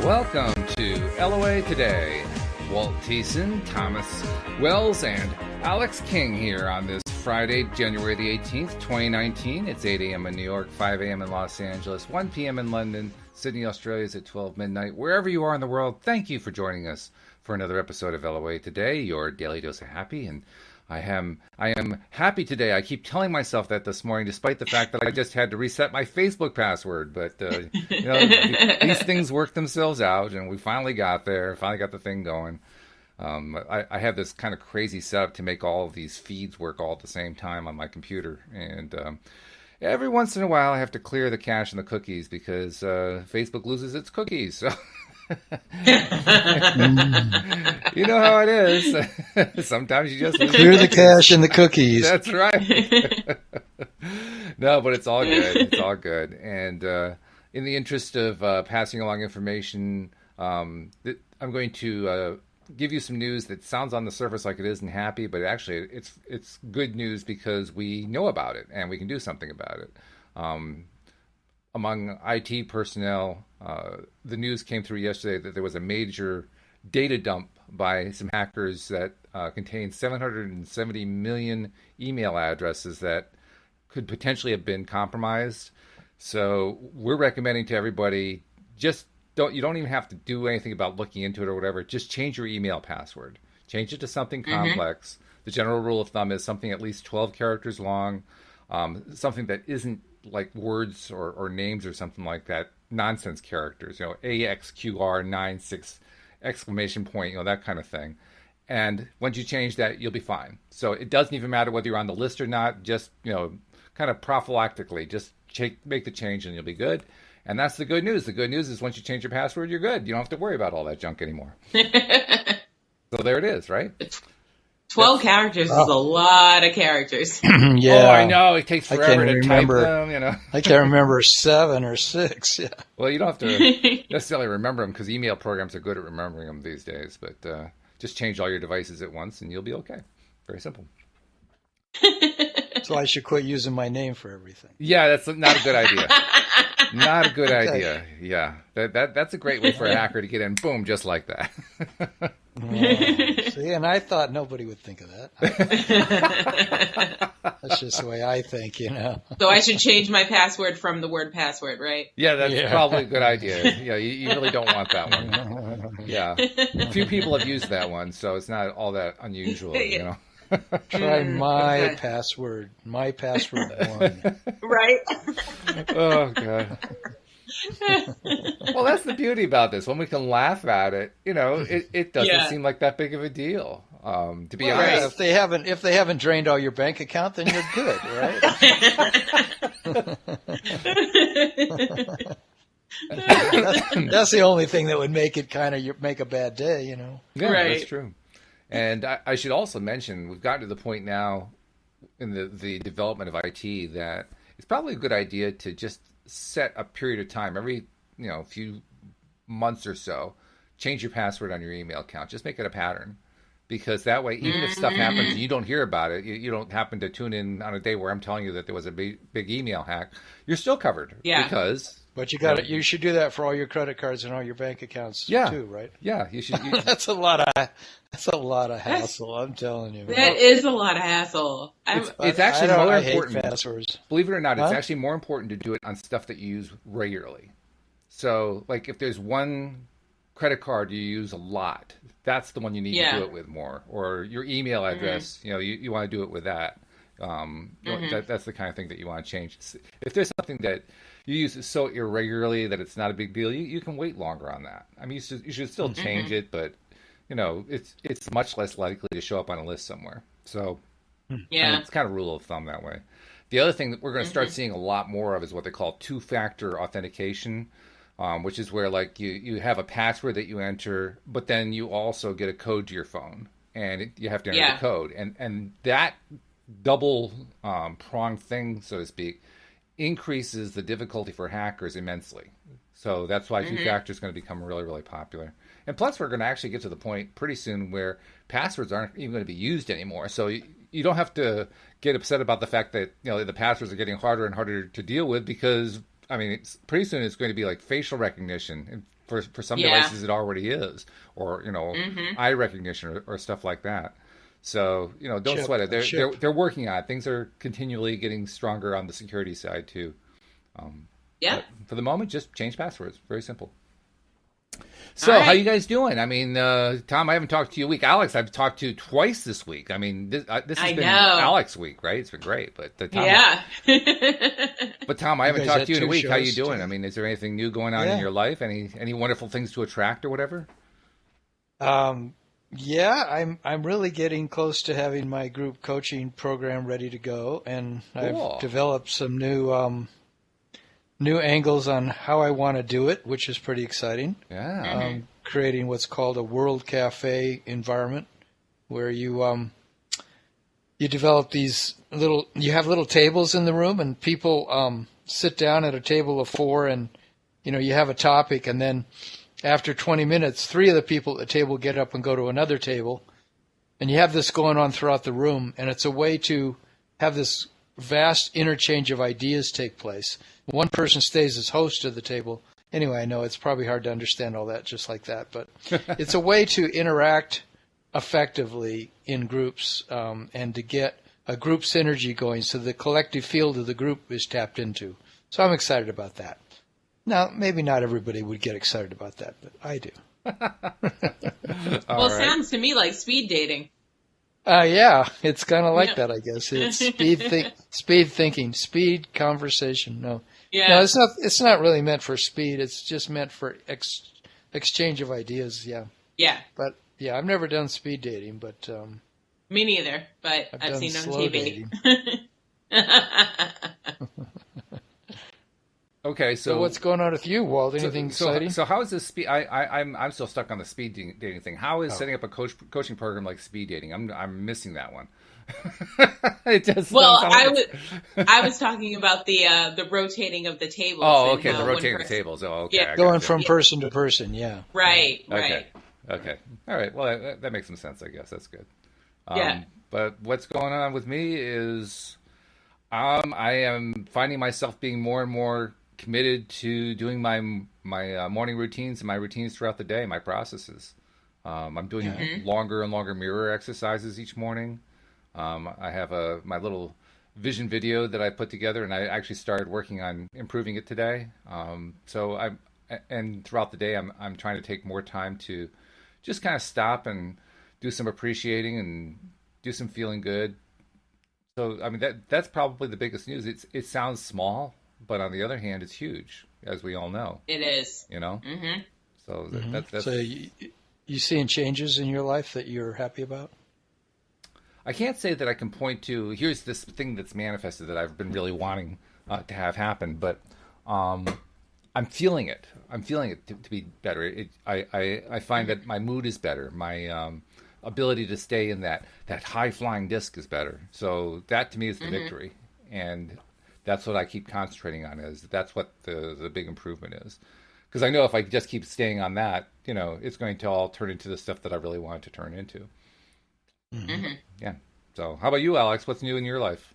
Welcome to LOA Today. Walt Thiessen, Thomas Wells, and Alyx King here on this Friday, January the 18th, 2019. It's 8 a.m. in New York, 5 a.m. in Los Angeles, 1 p.m. in London, Sydney, Australia is at 12 midnight. Wherever you are in the world, thank you for joining us for another episode of LOA Today, your daily dose of happy. And I am happy today. I keep telling myself that this morning, despite the fact that I just had to reset my Facebook password. But these things work themselves out, and we finally got there. Finally got the thing going. I have this kind of crazy setup to make all of these feeds work all at the same time on my computer, and every once in a while I have to clear the cache and the cookies because Facebook loses its cookies. So. You know how it is. Sometimes you just clear the cache and the cookies. That's right. No, but it's all good. It's all good. And in the interest of passing along information, I'm going to give you some news that sounds on the surface like it isn't happy, but actually it's good news because we know about it and we can do something about it. Among IT personnel, the news came through yesterday that there was a major data dump by some hackers that contained 770 million email addresses that could potentially have been compromised. So we're recommending to everybody, you don't even have to do anything about looking into it or whatever. Just change your email password. Change it to something complex. The general rule of thumb is something at least 12 characters long, something that isn't like words or names or something like that, nonsense characters, AXQR96 exclamation point, that kind of thing. And once you change that, you'll be fine. So it doesn't even matter whether you're on the list or not, just, kind of prophylactically, just make the change and you'll be good. And that's the good news. The good news is once you change your password, you're good. You don't have to worry about all that junk anymore. So there it is, right? 12 characters is a lot of characters. Yeah. Oh, I know. It takes forever to type them, I can't remember 7 or 6. Yeah. Well, you don't have to necessarily remember them because email programs are good at remembering them these days. But just change all your devices at once and you'll be okay. Very simple. So I should quit using my name for everything. Yeah, that's not a good idea. Not a good idea. Yeah, that's a great way for a hacker to get in. Boom, just like that. See, and I thought nobody would think of that. That's just the way I think, So I should change my password from the word password, right? Yeah, that's probably a good idea. Yeah, you really don't want that one. Yeah, a few people have used that one, so it's not all that unusual, Try my password. My password 1. Right? Oh, God. Well, that's the beauty about this. When we can laugh at it, it doesn't seem like that big of a deal. To be honest, if they haven't drained all your bank account, then you're good, right? That's the only thing that would make it kind of make a bad day, Yeah, right. That's true. And I should also mention, we've gotten to the point now in the development of IT that it's probably a good idea to just set a period of time every few months or so, change your password on your email account. Just make it a pattern, because that way, even if stuff happens and you don't hear about it, you don't happen to tune in on a day where I'm telling you that there was a big email hack, you're still covered. Yeah. But you should do that for all your credit cards and all your bank accounts too, right? Yeah, you should. That's a lot of hassle. I'm telling you. That is a lot of hassle. It's actually more important. I hate passwords. Believe it or not, it's actually more important to do it on stuff that you use regularly. So, like, if there's one credit card you use a lot, that's the one you need to do it with more. Or your email address, you want to do it with that. That's the kind of thing that you want to change. If there's something that you use so irregularly that it's not a big deal, you can wait longer on that. I mean, you should still change it, but it's much less likely to show up on a list somewhere. So it's kind of rule of thumb that way. The other thing that we're going to start seeing a lot more of is what they call two-factor authentication, which is where like you have a password that you enter, but then you also get a code to your phone, and you have to enter the code, and that double pronged thing, so to speak, increases the difficulty for hackers immensely. So that's why two-factor is going to become really, really popular. And plus, we're going to actually get to the point pretty soon where passwords aren't even going to be used anymore. So you don't have to get upset about the fact that the passwords are getting harder and harder to deal with, because pretty soon it's going to be like facial recognition. And For some devices, it already is, or eye recognition or stuff like that. So don't sweat it. They're working on it. Things are continually getting stronger on the security side too. But for the moment, just change passwords. Very simple. So, how you guys doing? I mean, Tom, I haven't talked to you a week. Alyx, I've talked to twice this week. I mean, this has been Alyx week, right? It's been great. But Tom, but Tom, I haven't talked to you in a week. How you doing? I mean, is there anything new going on in your life? Any wonderful things to attract or whatever? Yeah, I'm really getting close to having my group coaching program ready to go, and I've developed some new angles on how I want to do it, which is pretty exciting. Yeah. Creating what's called a World Cafe environment, where you develop these you have little tables in the room, and people sit down at a table of 4, and you have a topic, and then after 20 minutes, 3 of the people at the table get up and go to another table, and you have this going on throughout the room, and it's a way to have this vast interchange of ideas take place. One person stays as host of the table. Anyway, I know it's probably hard to understand all that just like that, but it's a way to interact effectively in groups and to get a group synergy going so the collective field of the group is tapped into. So I'm excited about that. Now, maybe not everybody would get excited about that, but I do. Well, it sounds to me like speed dating. Yeah, it's kind of like that, I guess. It's speed thinking, speed conversation. No, it's not really meant for speed. It's just meant for exchange of ideas. Yeah. Yeah. But I've never done speed dating, but me neither. But I've seen it on TV. Okay, so what's going on with you, Walt? Anything exciting? So how is this speed? I'm still stuck on the speed dating thing. How is setting up a coaching program like speed dating? I'm missing that one. It does. Well, I was talking about the rotating of the tables. Oh, okay, the rotating the tables. Oh, okay. Yeah. Going from person to person. Yeah. Right. Okay. Okay. All right. Well, that makes some sense. I guess that's good. Yeah. But what's going on with me is, I am finding myself being more and more committed to doing my morning routines and my routines throughout the day, my processes. I'm doing longer and longer mirror exercises each morning. I have my little vision video that I put together, and I actually started working on improving it today. And throughout the day, I'm trying to take more time to just kind of stop and do some appreciating and do some feeling good. So, I mean, that's probably the biggest news. It sounds small, but on the other hand, it's huge, as we all know. It is. Mm-hmm. So that's. So you seeing changes in your life that you're happy about? I can't say that I can point to, here's this thing that's manifested that I've been really wanting to have happen, but I'm feeling it. I'm feeling it to be better. I find that my mood is better. My ability to stay in that high-flying disc is better. So that, to me, is the victory. And that's what I keep concentrating on. That's what the big improvement is. Because I know if I just keep staying on that, it's going to all turn into the stuff that I really want it to turn into. Mm-hmm. Yeah. So how about you, Alyx? What's new in your life?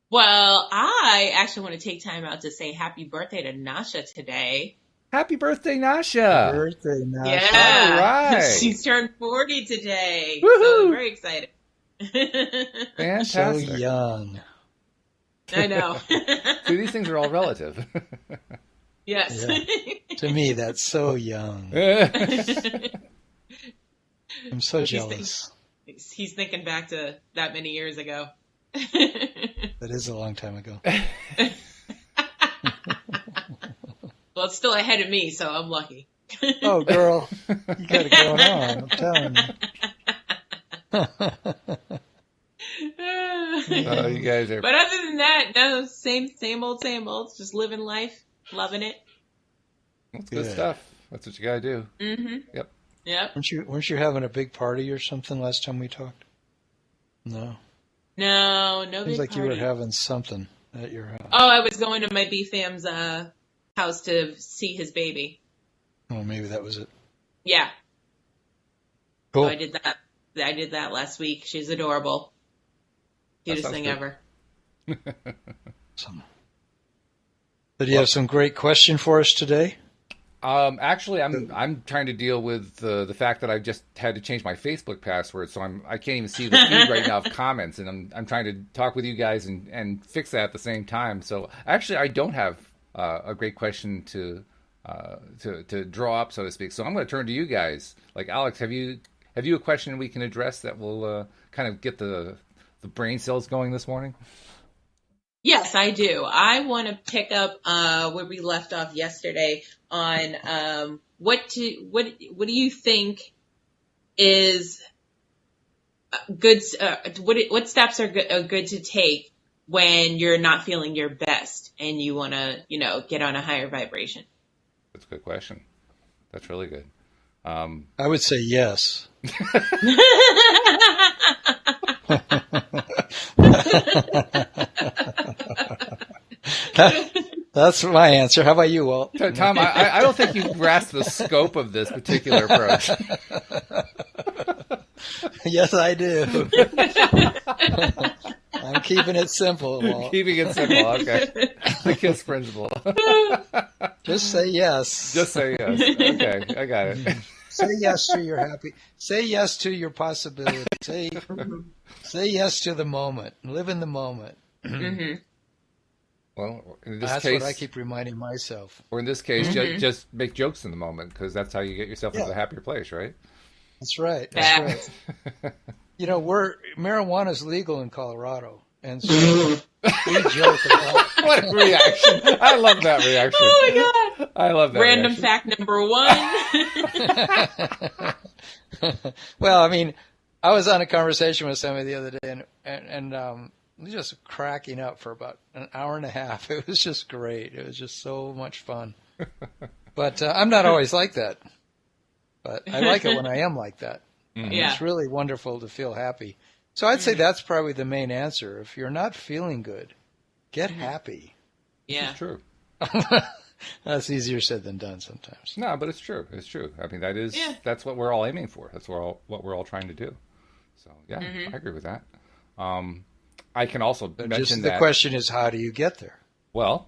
Well, I actually want to take time out to say happy birthday to Nasha today. Happy birthday, Nasha! Happy birthday, Nasha! Yeah, all right. She's turned 40 today. Woohoo! So I'm very excited. Fantastic. So young. I know. See, these things are all relative. Yes. Yeah. To me, that's so young. I'm so jealous. He's thinking back to that many years ago. That is a long time ago. Well, it's still ahead of me, so I'm lucky. Oh, girl, you got it going on. I'm telling you. Oh, you guys are. But other than that, no, same old. Just living life, loving it. That's good stuff. That's what you got to do. Mm-hmm. Yep. Weren't you having a big party or something last time we talked? No. No big Seems like party. you were having something at your house. Oh, I was going to my BFAM's house to see his baby. Oh, maybe that was it. Yeah. Cool. So I did that last week. She's adorable. Cutest thing ever. Did you have some great question for us today? Actually, I'm trying to deal with the fact that I just had to change my Facebook password, so I can't even see the feed right now of comments, and I'm trying to talk with you guys and fix that at the same time. So actually, I don't have a great question to draw up, so to speak. So I'm going to turn to you guys. Like Alyx, have you a question we can address that will kind of get the brain cells going this morning? Yes, I do. I want to pick up where we left off yesterday on what do you think is good? What steps are good to take when you're not feeling your best and you want to get on a higher vibration? That's a good question. That's really good. I would say yes. That's my answer. How about you, Walt? Tom, I don't think you grasp the scope of this particular approach. Yes, I do. I'm keeping it simple, Walt. Keeping it simple, okay. The KISS principle. Just say yes. Just say yes. Okay, I got it. Say yes to your happy. Say yes to your possibility. Say yes to the moment. Live in the moment. Mm-hmm. Well, in this that's case, what I keep reminding myself. Or in this case, just make jokes in the moment, because that's how you get yourself into a happier place, right? That's right. That's right. Marijuana is legal in Colorado, and so we joke about. What a reaction! I love that reaction. Oh my god! I love that. Random reaction. fact number 1. Well, I mean, I was on a conversation with somebody the other day, and just cracking up for about an hour and a half. It was just great. It was just so much fun. But I'm not always like that. But I like it when I am like that. Mm-hmm. Yeah. It's really wonderful to feel happy. So I'd say that's probably the main answer. If you're not feeling good, get happy. Yeah. It's true. That's easier said than done sometimes. No, but it's true. It's true. I mean, that's what we're all aiming for. That's what we're all trying to do. So, yeah, I agree with that. I can also mention that... The question is, how do you get there? Well,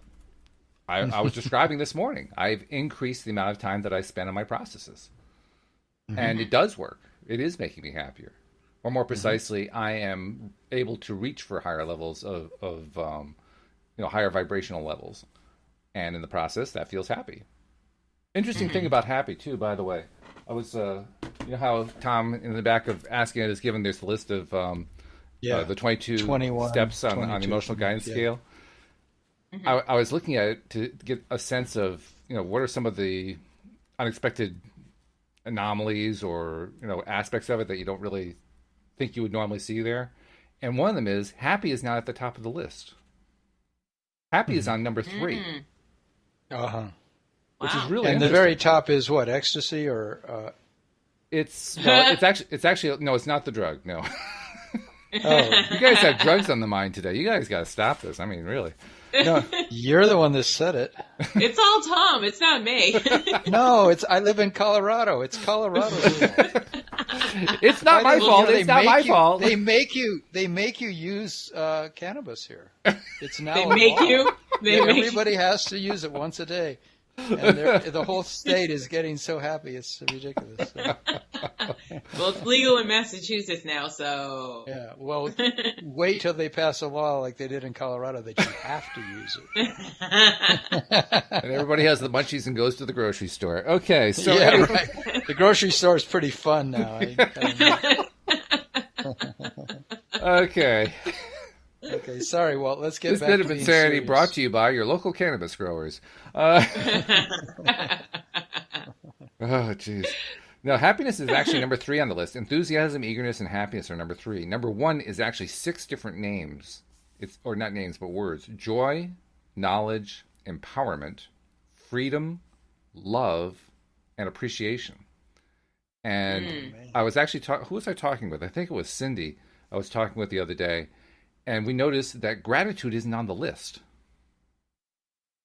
I was describing this morning. I've increased the amount of time that I spend on my processes. And it does work. It is making me happier. Or more precisely, I am able to reach for higher levels of higher vibrational levels. And in the process, that feels happy. Interesting thing about happy, too, by the way. I was, you know how Tom, in the back of Asking It, is given this list of the 21 steps on the emotional guidance scale. I was looking at it to get a sense of, what are some of the unexpected anomalies or, aspects of it that you don't really think you would normally see there. And one of them is happy is not at the top of the list. Happy is on number 3. Which is really and the very top is what, ecstasy or it's actually no, it's not the drug, no. Oh, you guys have drugs on the mind today. You guys got to stop this. I mean, really. No, you're the one that said it. It's all Tom. It's not me. No, I live in Colorado. It's Colorado's fault. It's not my fault. It's not my fault. They make you use cannabis here. It's now they make you. Everybody has to use it once a day. And the whole state is getting so happy. It's ridiculous. So. Well, it's legal in Massachusetts now, so... Yeah, well, wait till they pass a law like they did in Colorado that you have to use it. And everybody has the munchies and goes to the grocery store. Okay, so... Yeah, right. The grocery store is pretty fun now. Okay. Okay, sorry, Walt. Let's get this back bit to of being insanity serious. brought to you by your local cannabis growers. Oh, jeez. No, happiness is actually number 3 on the list. Enthusiasm, eagerness, and happiness are number 3. Number 1 is actually 6 different names. Or not names, but words. Joy, knowledge, empowerment, freedom, love, and appreciation. And I was actually who was I talking with? I think it was Cindy I was talking with the other day. And we noticed that gratitude isn't on the list.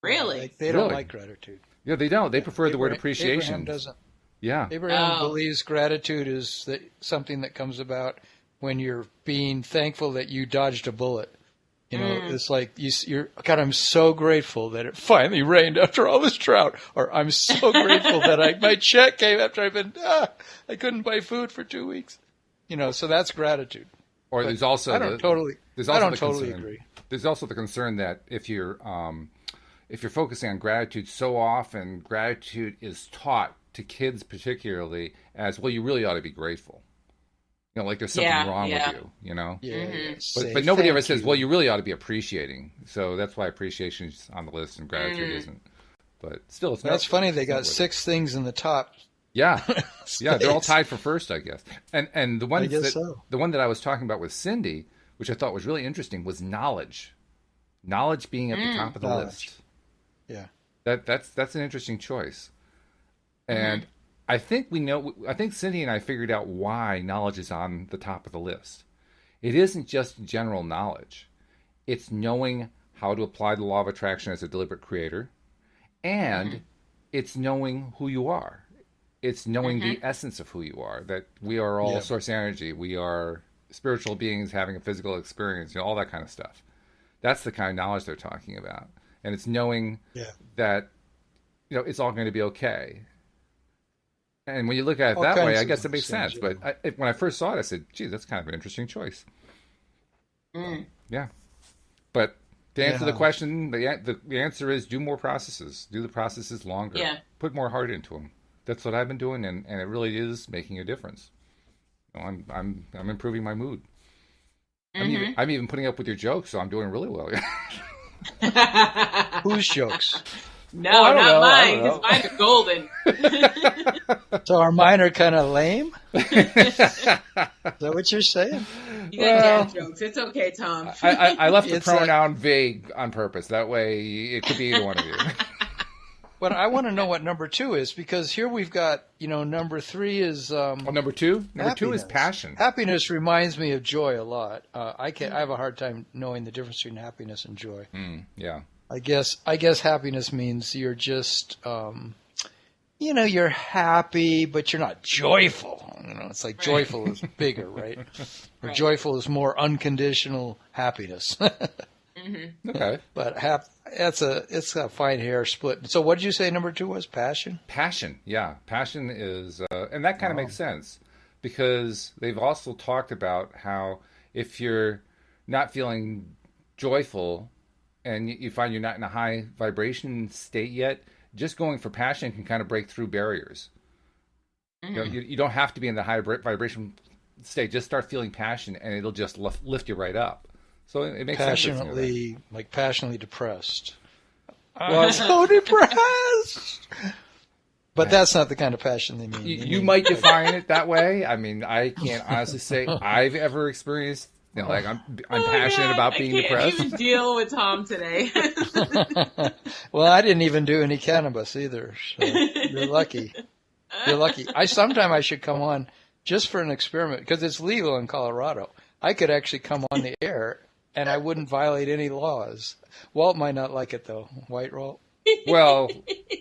Really? They don't like gratitude. Yeah, they don't. They prefer the word appreciation. Abraham doesn't. Yeah. Abraham believes gratitude is something that comes about when you're being thankful that you dodged a bullet. You know, it's like you're, God, I'm so grateful that it finally rained after all this drought. Or I'm so grateful that my check came after I couldn't buy food for 2 weeks. You know, so that's gratitude. Or But there's also I don't totally agree. There's also the concern that if you're focusing on gratitude so often, gratitude is taught to kids particularly as, well, you really ought to be grateful. You know, like there's something wrong with you, you know? Yeah. But nobody ever says, well, you really ought to be appreciating. So that's why appreciation is on the list and gratitude isn't. But still, it's not. That's funny. They got 6 things in the top. Yeah. Yeah, they're all tied for first, I guess. And the one the one that I was talking about with Cindy, which I thought was really interesting, was knowledge. Knowledge being at the top of the list. Yeah. That's an interesting choice. And I think Cindy and I figured out why knowledge is on the top of the list. It isn't just general knowledge. It's knowing how to apply the law of attraction as a deliberate creator, and it's knowing who you are. It's knowing the essence of who you are, that we are all source energy. We are spiritual beings having a physical experience, you know, all that kind of stuff. That's the kind of knowledge they're talking about. And it's knowing that, you know, it's all going to be okay. And when you look at it that way, I guess it makes sense. But when I first saw it, I said, geez, that's kind of an interesting choice. Yeah. But to answer the question, the answer is do more processes. Do the processes longer. Yeah. Put more heart into them. That's what I've been doing, and it really is making a difference. You know, I'm improving my mood. I'm even putting up with your jokes, so I'm doing really well. Whose jokes? No, not mine, because mine are golden. So are mine are kind of lame? Is that what you're saying? You got dad jokes. It's okay, Tom. I left the pronoun vague on purpose. That way it could be either one of you. But I want to know what number 2 is, because here we've got, you know, number 3 is number 2? Number 2 is passion. Happiness reminds me of joy a lot. I have a hard time knowing the difference between happiness and joy. Yeah. I guess happiness means you're just you know, you're happy, but you're not joyful. You know, it's like joyful is bigger, right? Or joyful is more unconditional happiness. Okay. But it's a fine hair split. So what did you say number 2 was? Passion? Passion, yeah. Passion is, and that kind of makes sense, because they've also talked about how if you're not feeling joyful and you find you're not in a high vibration state yet, just going for passion can kind of break through barriers. You know, you don't have to be in the high vibration state. Just start feeling passion, and it'll just lift you right up. So it makes passionately, sense. Like passionately depressed. I'm so depressed. But that's not the kind of passion they mean. You might define it that way. I mean, I can't honestly say I've ever experienced. You know, like I'm passionate about being depressed. I can't even deal with Tom today. Well, I didn't even do any cannabis either. So you're lucky. You're lucky. Sometime I should come on just for an experiment, because it's legal in Colorado. I could actually come on the air, and I wouldn't violate any laws. Walt might not like it, though. White Walt? Well,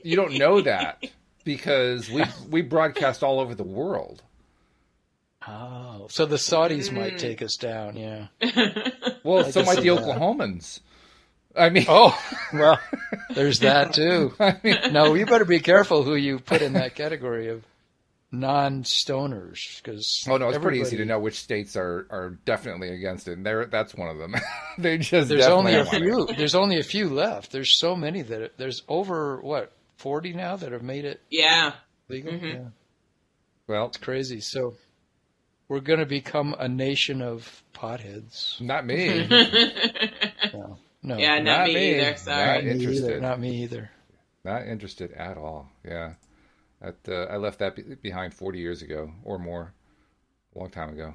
you don't know that, because we broadcast all over the world. Oh, so the Saudis might take us down, yeah. Well, so might the Oklahomans. I mean... Oh, well, there's that, too. I mean, no, you better be careful who you put in that category of non-stoners, because it's pretty easy to know which states are definitely against it, and that's one of them. They just there's only a few. There's only a few left. There's so many there's over 40 now that have made it legal. Yeah. Well, it's crazy. So we're going to become a nation of potheads. Not me. No. Yeah, not me either. Sorry, not interested. Not me either. Not interested at all. Yeah. I left that behind 40 years ago or more, a long time ago.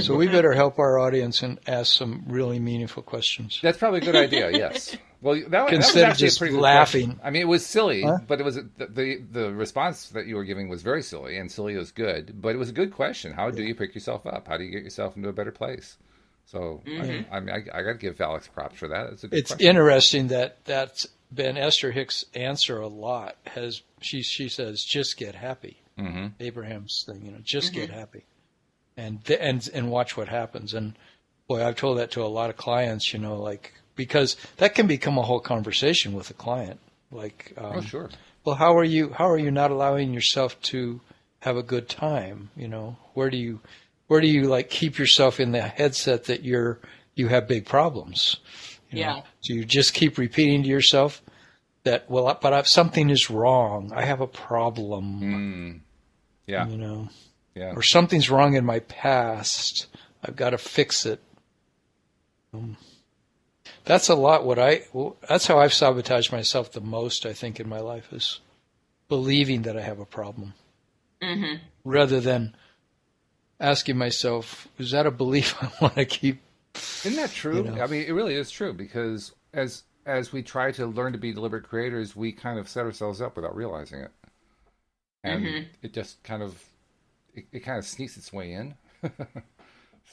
So we better help our audience and ask some really meaningful questions. That's probably a good idea, yes. Well, that was actually just a pretty good laughing. Question. I mean, it was silly, but it was the response that you were giving was very silly, and silly was good. But it was a good question. How do you pick yourself up? How do you get yourself into a better place? So, I mean, I got to give Alyx props for that. It's a good question. Interesting that's been Esther Hicks' answer a lot. She says, just get happy. Abraham's thing, just get happy, and watch what happens. And Boy, I've told that to a lot of clients, like, because that can become a whole conversation with a client. Like, oh, sure. Well, how are you not allowing yourself to have a good time? Where do you like keep yourself in the headset that you have big problems? Yeah. So you just keep repeating to yourself that, something is wrong. I have a problem. Yeah. Yeah. Or something's wrong in my past. I've got to fix it. That's a lot that's how I've sabotaged myself the most, I think, in my life, is believing that I have a problem. Mm-hmm. Rather than asking myself, is that a belief I want to keep? Isn't that true? I mean, it really is true, because as we try to learn to be deliberate creators, we kind of set ourselves up without realizing it. And it just kind of, it kind of sneaks its way in.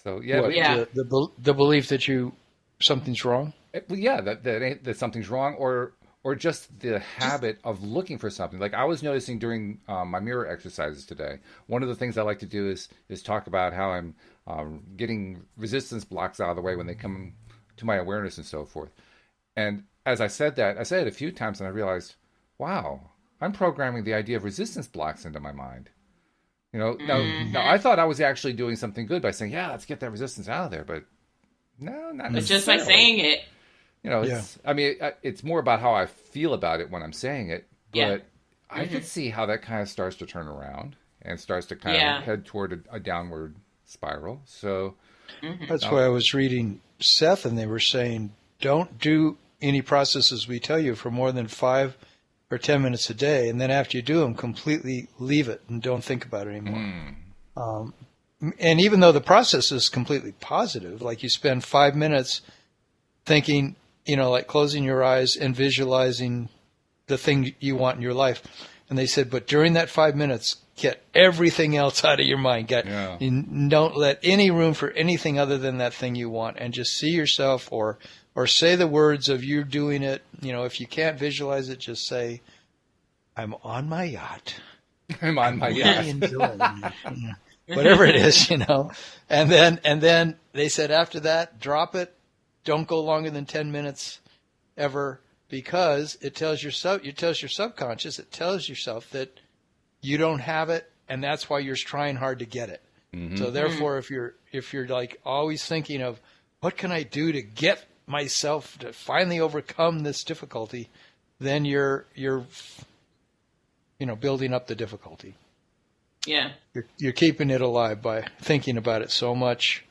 So, yeah. The belief that something's wrong? Yeah, that something's wrong, or just the habit of looking for something. Like, I was noticing during my mirror exercises today, one of the things I like to do is talk about how I'm getting resistance blocks out of the way when they come to my awareness and so forth. And as I said that, I said it a few times, and I realized, wow, I'm programming the idea of resistance blocks into my mind. Now I thought I was actually doing something good by saying, yeah, let's get that resistance out of there, but no, not necessarily. But just by saying it. I mean, it's more about how I feel about it when I'm saying it, but I could see how that kind of starts to turn around and starts to kind of head toward a downward spiral. So that's why I was reading Seth, and they were saying, don't do any processes we tell you for more than 5 or 10 minutes a day, and then after you do them, completely leave it and don't think about it anymore. And even though the process is completely positive, like you spend 5 minutes thinking, like closing your eyes and visualizing the thing you want in your life. And they said, but during that 5 minutes, get everything else out of your mind. Don't let any room for anything other than that thing you want, and just see yourself or say the words of you doing it. If you can't visualize it, just say, I'm on my yacht. I'm on my yacht. Enjoying it. Whatever it is, And then they said after that, drop it. Don't go longer than 10 minutes ever, because it tells your subconscious, it tells yourself that you don't have it, and that's why you're trying hard to get it. Mm-hmm. So therefore, if you're like always thinking of what can I do to get myself to finally overcome this difficulty, then you're building up the difficulty. Yeah. You're keeping it alive by thinking about it so much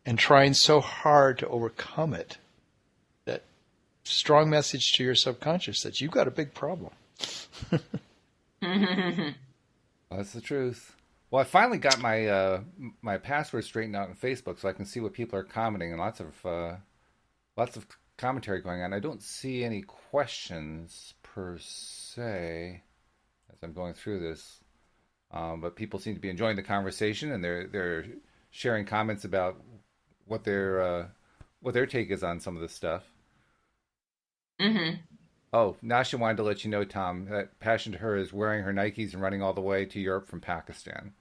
and trying so hard to overcome it. That strong message to your subconscious that you've got a big problem. That's the truth. Well, I finally got my my password straightened out on Facebook, so I can see what people are commenting, and lots of commentary going on. I don't see any questions per se as I'm going through this, but people seem to be enjoying the conversation, and they're sharing comments about what their take is on some of this stuff. Mm-hmm. Oh, Nasha wanted to let you know, Tom, that passion to her is wearing her Nikes and running all the way to Europe from Pakistan.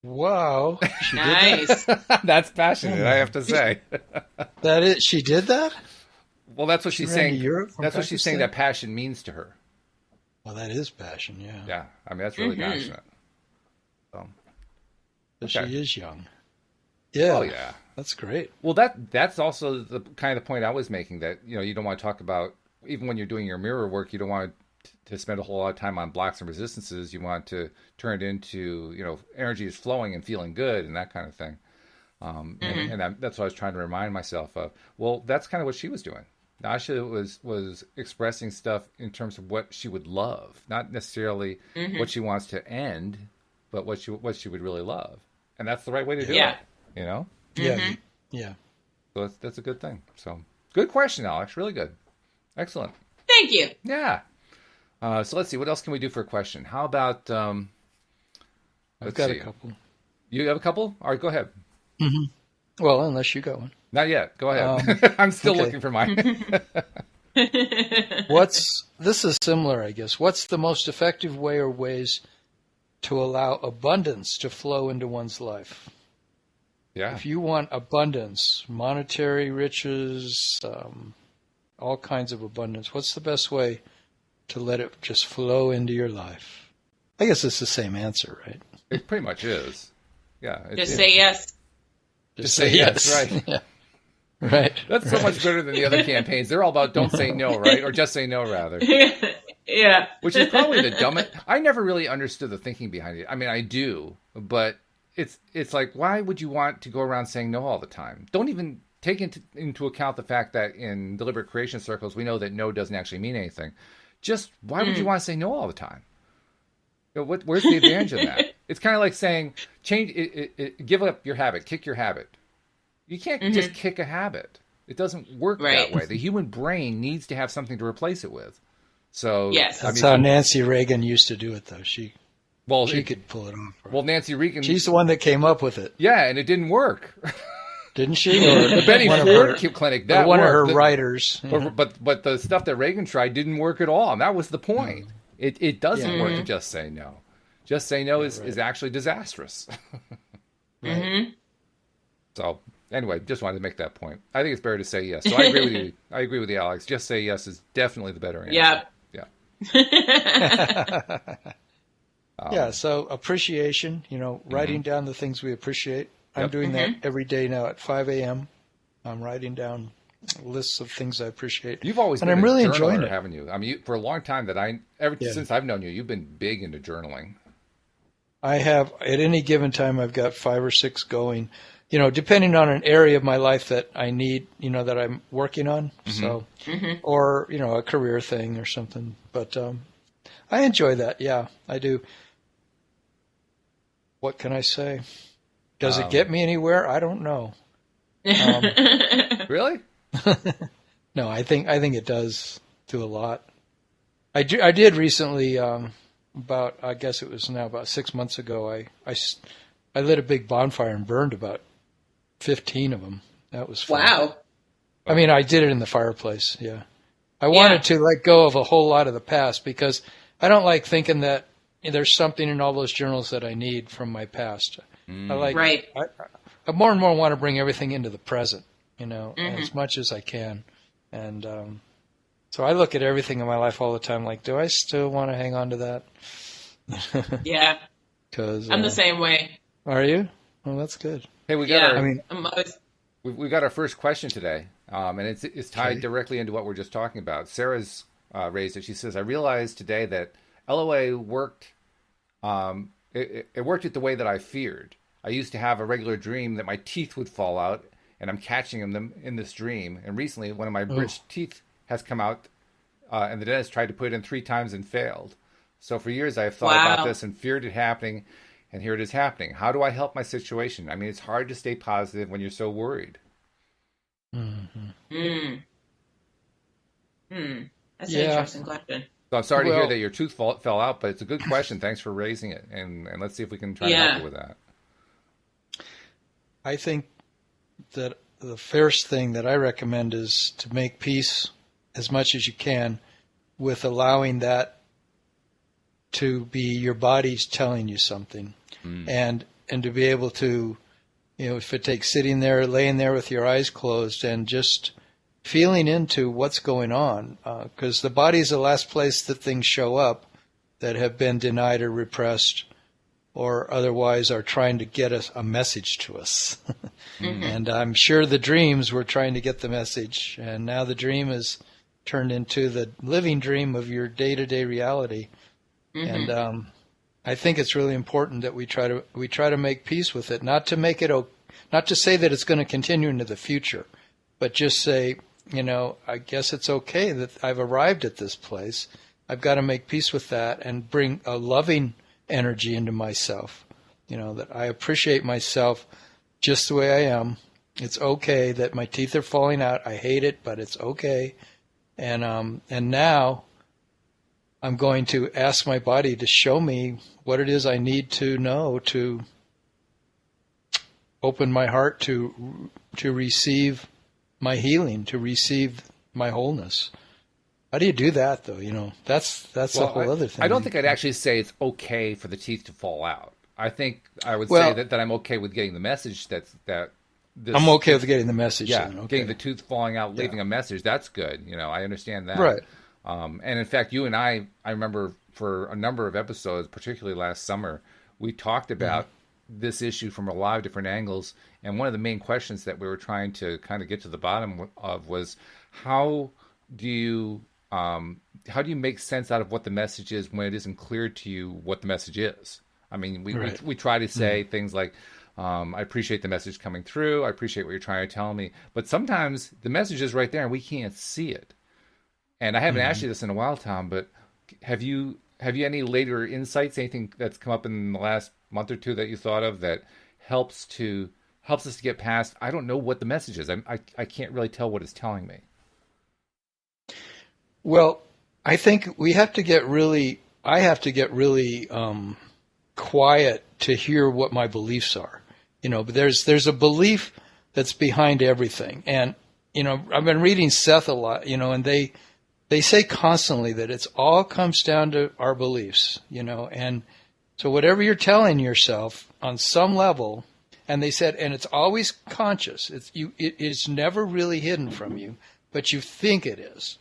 Wow. She nice. Did that? That's passionate, I have to say. She did that? Well, that's what she's saying. That's Pakistan? What she's saying that passion means to her. Well, that is passion, yeah. Yeah, I mean, that's really passionate. So, but she is young. Yeah. Oh, yeah. That's great. Well, that's also the kind of point I was making, that, you don't want to talk about, even when you're doing your mirror work, you don't want to spend a whole lot of time on blocks and resistances. You want to turn it into, energy is flowing and feeling good and that kind of thing. And that's what I was trying to remind myself of. Well, that's kind of what she was doing. Nasha was expressing stuff in terms of what she would love, not necessarily what she wants to end, but what she would really love. And that's the right way to do it. Yeah. Yeah. So that's a good thing. So good question, Alyx. Really good. Excellent. Thank you. Yeah. So let's see. What else can we do for a question? How about... I've got a couple. You have a couple? All right, go ahead. Mm-hmm. Well, unless you got one. Not yet. Go ahead. I'm still looking for mine. This is similar, I guess. What's the most effective way or ways to allow abundance to flow into one's life? Yeah. If you want abundance, monetary riches, all kinds of abundance, what's the best way to let it just flow into your life? I guess it's the same answer, right? It pretty much is. Yeah. Just say yes. Just say yes. Right. Yeah. Right. That's so much better than the other campaigns. They're all about don't say no, right? Or just say no, rather. Yeah. Which is probably the dumbest. I never really understood the thinking behind it. I mean, I do, but it's like, why would you want to go around saying no all the time? Don't even take into account the fact that in deliberate creation circles, we know that no doesn't actually mean anything. Just why would you want to say no all the time? You know, where's the advantage of that? It's kind of like saying, give up your habit, kick your habit. You can't just kick a habit. It doesn't work that way. The human brain needs to have something to replace it with. So yes, that's how Nancy Reagan used to do it, though. She could pull it off. Well, Nancy Reagan. She's the one that came up with it. Yeah, and it didn't work. Didn't she? Or the Betty Ford clinic, that one worked. of her writers. But the stuff that Reagan tried didn't work at all, and that was the point. It doesn't work to just say no. Just say no is actually disastrous. So anyway, just wanted to make that point. I think it's better to say yes. So I agree with you. I agree with you, Alex. Just say yes is definitely the better answer. Yeah. Yeah. So appreciation, writing down the things we appreciate. I'm doing that every day now at 5 a.m. I'm writing down lists of things I appreciate. You've always been I'm a really journaler, enjoying it, haven't you? I mean, for a long time since I've known you, you've been big into journaling. I have, at any given time, I've got 5 or 6 going, depending on an area of my life that I need, that I'm working on. So, or, a career thing or something. But I enjoy that. Yeah, I do. What can I say? Does it get me anywhere? I don't know. Really? No, I think it does do a lot. I did recently, I guess it was now about 6 months ago, I lit a big bonfire and burned about 15 of them. That was fun. Wow. I mean, I did it in the fireplace, yeah. I wanted to let go of a whole lot of the past because I don't like thinking that there's something in all those journals that I need from my past. I more and more want to bring everything into the present, as much as I can. And so I look at everything in my life all the time like, do I still want to hang on to that? Yeah. 'Cause, I'm the same way. Are you? Well, that's good. Hey, we got we got our first question today, and it's tied directly into what we're just talking about. Sarah's raised it. She says, I realized today that LOA worked. It worked it the way that I feared. I used to have a regular dream that my teeth would fall out, and I'm catching them in this dream. And recently, one of my bridged teeth has come out, and the dentist tried to put it in 3 times and failed. So for years, I have thought about this and feared it happening, and here it is happening. How do I help my situation? I mean, it's hard to stay positive when you're so worried. That's an interesting question. So I'm sorry to hear that your tooth fell out, but it's a good question. Thanks for raising it, and let's see if we can try to help you with that. I think that the first thing that I recommend is to make peace as much as you can with allowing that to be your body's telling you something, and to be able to, if it takes sitting there, laying there with your eyes closed and just feeling into what's going on, because the body is the last place that things show up that have been denied or repressed or otherwise are trying to get us a message to us. And I'm sure the dreams were trying to get the message, and now the dream is turned into the living dream of your day-to-day reality. And I think it's really important that we try to make peace with it, not to say that it's going to continue into the future, but just say, I guess it's okay that I've arrived at this place. I've got to make peace with that and bring a loving energy into myself, that I appreciate myself just the way I am. It's okay that my teeth are falling out. I hate it, but it's okay. And now I'm going to ask my body to show me what it is I need to know to open my heart to receive my healing, to receive my wholeness. How do you do that, though? That's a whole other thing. I don't think I'd actually say it's okay for the teeth to fall out. I think I would say that I'm okay with getting the message I'm okay with getting the message. Yeah, then. Okay. getting the tooth falling out, leaving a message. That's good. I understand that. Right. And in fact, you and I remember for a number of episodes, particularly last summer, we talked about this issue from a lot of different angles. And one of the main questions that we were trying to kind of get to the bottom of was how do you make sense out of what the message is when it isn't clear to you what the message is? I mean, we try to say things like, I appreciate the message coming through. I appreciate what you're trying to tell me. But sometimes the message is right there and we can't see it. And I haven't asked you this in a while, Tom, but have you any later insights, anything that's come up in the last month or two that you thought of that helps us to get past, I don't know what the message is. I can't really tell what it's telling me. Well, I think I have to get really quiet to hear what my beliefs are. But there's a belief that's behind everything. And, I've been reading Seth a lot, and they say constantly that it's all comes down to our beliefs, and so whatever you're telling yourself on some level, and they said, and it's always conscious. It is never really hidden from you, but you think it is.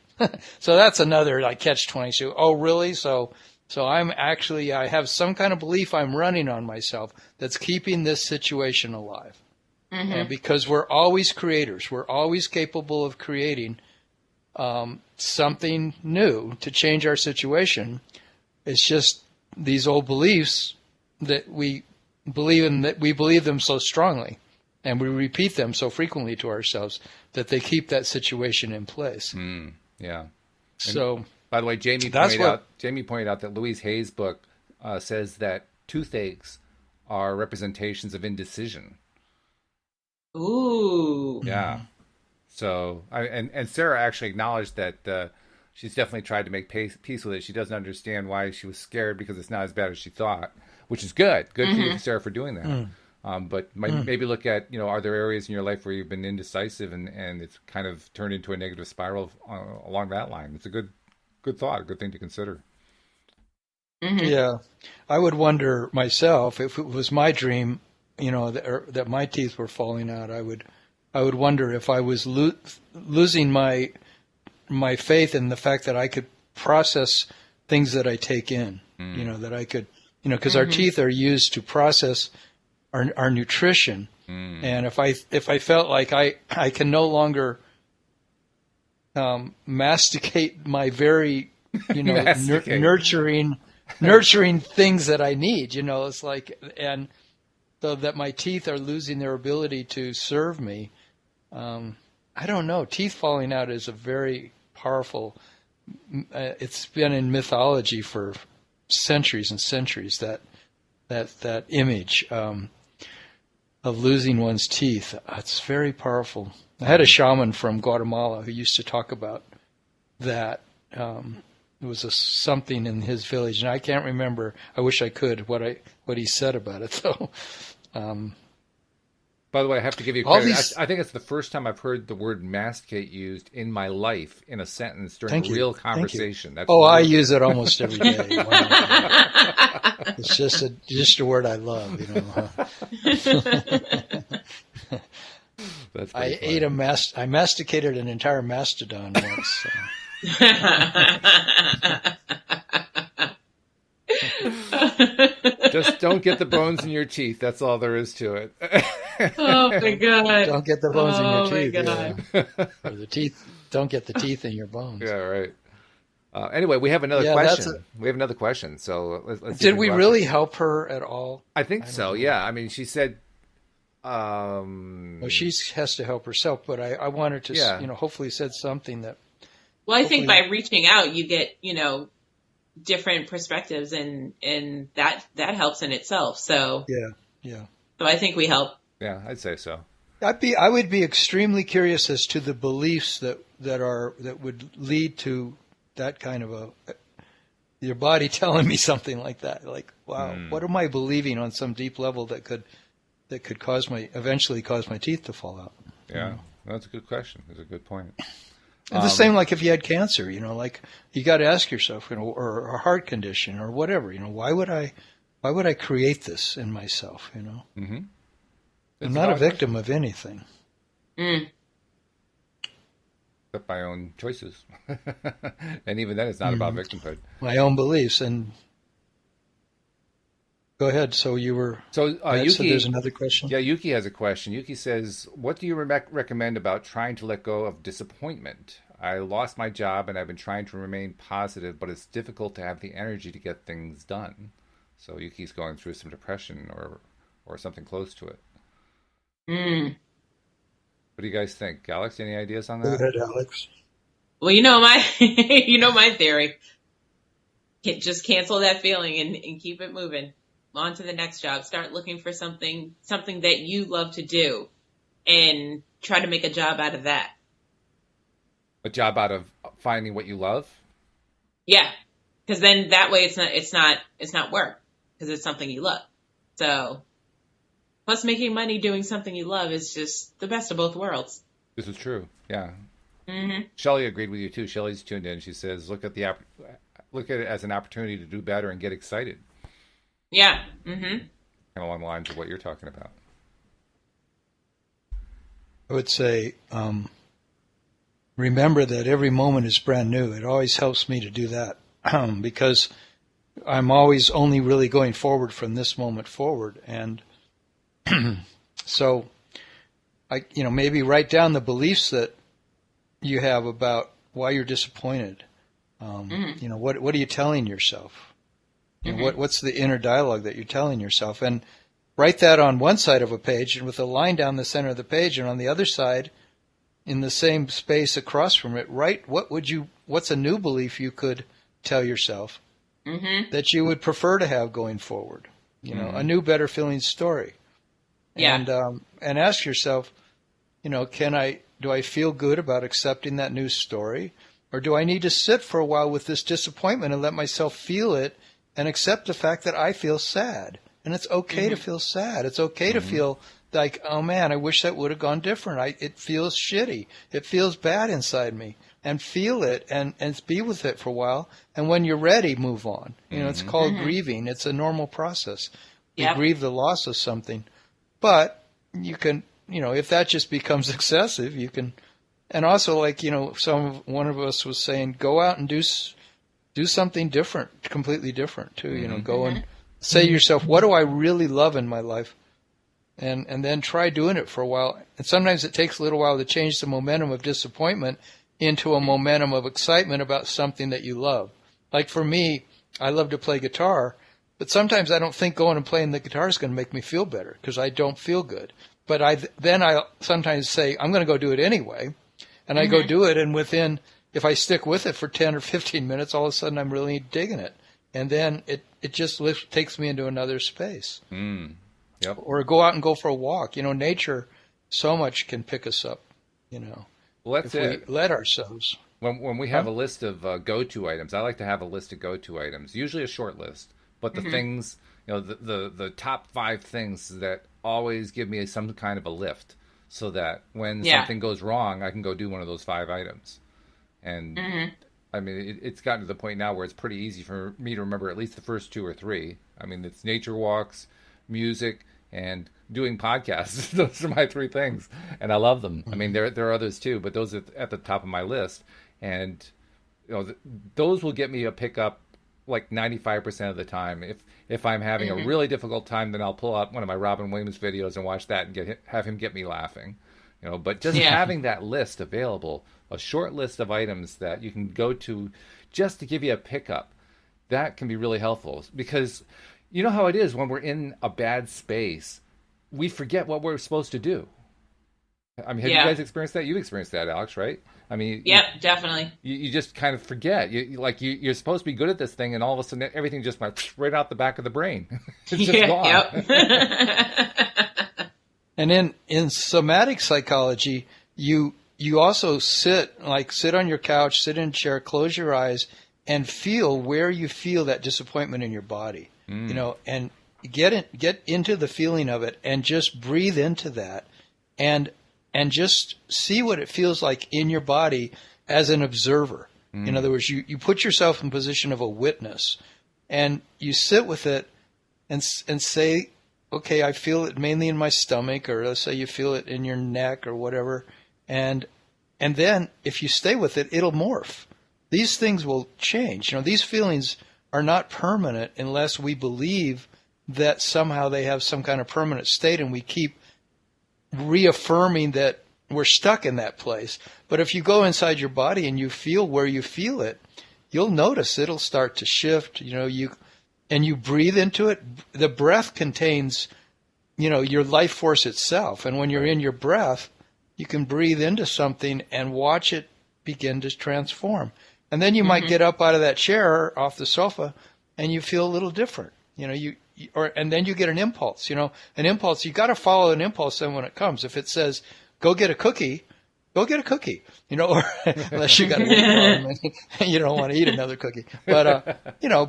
So that's another catch-22. Oh, really? So I have some kind of belief I'm running on myself that's keeping this situation alive. Mm-hmm. And because we're always creators, we're always capable of creating something new to change our situation. It's just these old beliefs that we believe in, that we believe them so strongly, and we repeat them so frequently to ourselves that they keep that situation in place. Yeah. So, by the way, Jamie pointed out that Louise Hay's book says that toothaches are representations of indecision. Ooh. Yeah. So, and Sarah actually acknowledged that she's definitely tried to make peace with it. She doesn't understand why she was scared because it's not as bad as she thought, which is good. Good for you, Sarah, for doing that. But maybe look at, are there areas in your life where you've been indecisive and it's kind of turned into a negative spiral along that line? It's a good thought, a good thing to consider. Mm-hmm. Yeah. I would wonder myself if it was my dream, that my teeth were falling out. I would wonder if I was losing my faith in the fact that I could process things that I take in, that I could, because our teeth are used to process our nutrition. And if I felt like I can no longer masticate my very nurturing things that I need, it's like, and so that my teeth are losing their ability to serve me. I don't know. Teeth falling out is a very powerful. It's been in mythology for centuries and centuries. That image of losing one's teeth. It's very powerful. I had a shaman from Guatemala who used to talk about that. It was something in his village, and I can't remember. I wish I could what he said about it, though. By the way, I have to give you credit. I think it's the first time I've heard the word masticate used in my life in a sentence during a real conversation. I use it almost every day. It's just a word I love. That's I masticated an entire mastodon once. So. Just don't get the bones in your teeth. That's all there is to it. Oh my God! Don't get the bones in your teeth. Oh my God! Or the teeth. Don't get the teeth in your bones. Yeah, right. Anyway, we have another question. We have another question. So let's did we really help her at all? I think so. Yeah. I mean, she said. Well, she has to help herself, but I want her to, hopefully said something that. Well, I think by reaching out, you get, different perspectives, and that helps in itself. So yeah. So I think we help. Yeah, I'd say so. I would be extremely curious as to the beliefs that would lead to that kind of your body telling me something like that. Like, wow, what am I believing on some deep level that could eventually cause my teeth to fall out? Yeah, that's a good question. That's a good point. And the same, like if you had cancer, like you got to ask yourself, or a heart condition or whatever, why would I Why would I create this in myself, you know? Mm-hmm. I'm not a victim of anything. Mm. But my own choices. And even then, it's not about victimhood. My own beliefs. And go ahead. So you were... So Yuki, so there's another question? Yeah, Yuki has a question. Yuki says, what do you recommend about trying to let go of disappointment? I lost my job and I've been trying to remain positive, but it's difficult to have the energy to get things done. So Yuki's going through some depression or something close to it. Mm. What do you guys think? Alyx, any ideas on that? Go ahead, Alyx. Well, you know my theory. Just cancel that feeling and keep it moving. On to the next job. Start looking for something that you love to do, and try to make a job out of that. A job out of finding what you love? Yeah, because then that way it's not work, because it's something you love. So, plus making money doing something you love is just the best of both worlds. This is true. Yeah. Mm-hmm. Shelley agreed with you too. Shelley's tuned in. She says, look at it as an opportunity to do better and get excited. Yeah. Mm-hmm. Kind of along the lines of what you're talking about. I would say, remember that every moment is brand new. It always helps me to do that because I'm always only really going forward from this moment forward. And so maybe write down the beliefs that you have about why you're disappointed. What are you telling yourself? What's the inner dialogue that you're telling yourself? And write that on one side of a page and with a line down the center of the page, and on the other side, in the same space across from it, write what's a new belief you could tell yourself that you would prefer to have going forward. A new, better feeling story. Yeah. And ask yourself, do I feel good about accepting that new story? Or do I need to sit for a while with this disappointment and let myself feel it and accept the fact that I feel sad? And it's okay to feel sad. It's okay to feel like, oh man, I wish that would have gone different. It feels shitty. It feels bad inside me. And feel it and be with it for a while. And when you're ready, move on. It's called grieving. It's a normal process. You grieve the loss of something. But you can, if that just becomes excessive, you can. And also, like, one of us was saying, go out and do something different, completely different too. Go and say to yourself, what do I really love in my life? And then try doing it for a while. And sometimes it takes a little while to change the momentum of disappointment into a momentum of excitement about something that you love. Like for me, I love to play guitar, but sometimes I don't think going and playing the guitar is going to make me feel better because I don't feel good. But I sometimes say, I'm going to go do it anyway. And I go do it, and if I stick with it for 10 or 15 minutes, all of a sudden I'm really digging it. And then it just takes me into another space. Yep. Or go out and go for a walk. Nature so much can pick us up, Well, that's if we let ourselves. When we have a list of go-to items, I like to have a list of go-to items, usually a short list. But the things, the top 5 things that always give me some kind of a lift. So that when something goes wrong, I can go do one of those 5 items. And I mean, it's gotten to the point now where it's pretty easy for me to remember at least the first 2 or 3. I mean, it's nature walks, music, and doing podcasts. Those are my 3 things, and I love them. I mean, there are others too, but those are at the top of my list. And those will get me a pickup like 95% of the time. If I'm having a really difficult time, then I'll pull out one of my Robin Williams videos and watch that and have him get me laughing. But just having that list available, a short list of items that you can go to just to give you a pickup, that can be really helpful. Because you know how it is when we're in a bad space, we forget what we're supposed to do. I mean, have you guys experienced that? You've experienced that, Alyx, right? I mean, definitely. You just kind of forget. You're supposed to be good at this thing, and all of a sudden everything just went right out the back of the brain. It's just gone. Yep. And in somatic psychology, you also sit on your couch, sit in a chair, close your eyes, and feel where you feel that disappointment in your body. And get into the feeling of it, and just breathe into that, and just see what it feels like in your body as an observer. In other words, you put yourself in position of a witness, and you sit with it and say, okay, I feel it mainly in my stomach, or let's say you feel it in your neck or whatever, and then if you stay with it, it'll morph. These things will change. These feelings are not permanent unless we believe that somehow they have some kind of permanent state, and we keep reaffirming that we're stuck in that place. But if you go inside your body and you feel where you feel it, you'll notice it'll start to shift. And you breathe into it. The breath contains, your life force itself. And when you're in your breath, you can breathe into something and watch it begin to transform. And then you might get up out of that chair, off the sofa, and you feel a little different. And then you get an impulse. An impulse. You got to follow an impulse. Then when it comes, if it says, "Go get a cookie," go get a cookie. Or unless you got a big problem and you don't want to eat another cookie. But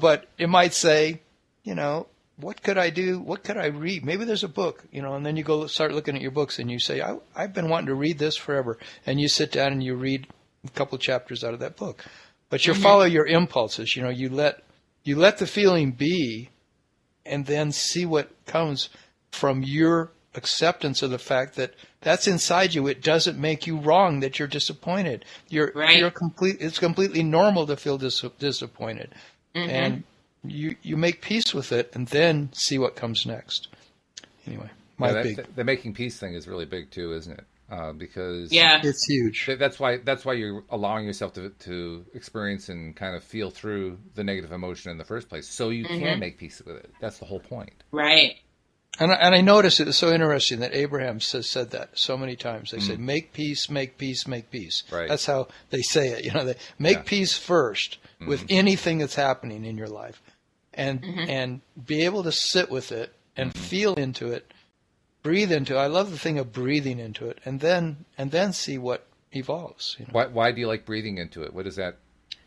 but it might say, what could I do? What could I read? Maybe there's a book. And then you go start looking at your books and you say, I've been wanting to read this forever. And you sit down and you read a couple chapters out of that book. But you follow your impulses. You let the feeling be, and then see what comes from your acceptance of the fact that that's inside you. It doesn't make you wrong that you're disappointed. You're It's completely normal to feel disappointed, and you make peace with it, and then see what comes next. Anyway, the making peace thing is really big too, isn't it? Because it's huge. That's why you're allowing yourself to experience and kind of feel through the negative emotion in the first place, so you can make peace with it. That's the whole point. Right. And I noticed it's so interesting that Abraham said that so many times. They say, make peace, make peace, make peace. Right. That's how they say it. They make peace first with anything that's happening in your life, and be able to sit with it and feel into it. Breathe into it. I love the thing of breathing into it, and then see what evolves. Why do you like breathing into it? What does that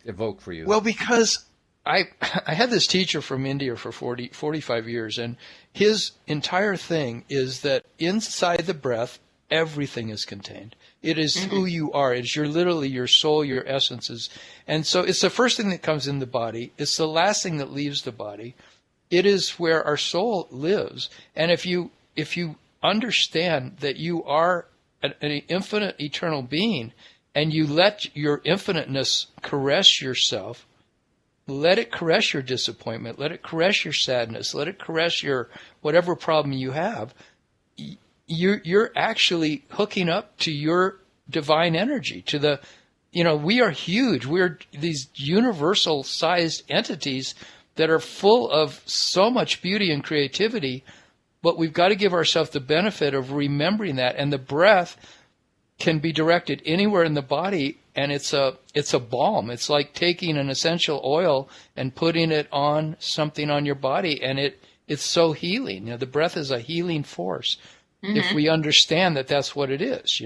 evoke for you? Well, because I had this teacher from India for 45 years, and his entire thing is that inside the breath, everything is contained. It is who you are. It's literally your soul, your essences. And so it's the first thing that comes in the body. It's the last thing that leaves the body. It is where our soul lives. And if you understand that you are an infinite, eternal being, and you let your infiniteness caress yourself, let it caress your disappointment, let it caress your sadness, let it caress your whatever problem you have, you're actually hooking up to your divine energy, to the, we are huge. We're these universal sized entities that are full of so much beauty and creativity. But we've got to give ourselves the benefit of remembering that. And the breath can be directed anywhere in the body, and it's a balm. It's like taking an essential oil and putting it on something on your body, and it's so healing. The breath is a healing force. If we understand that that's what it is,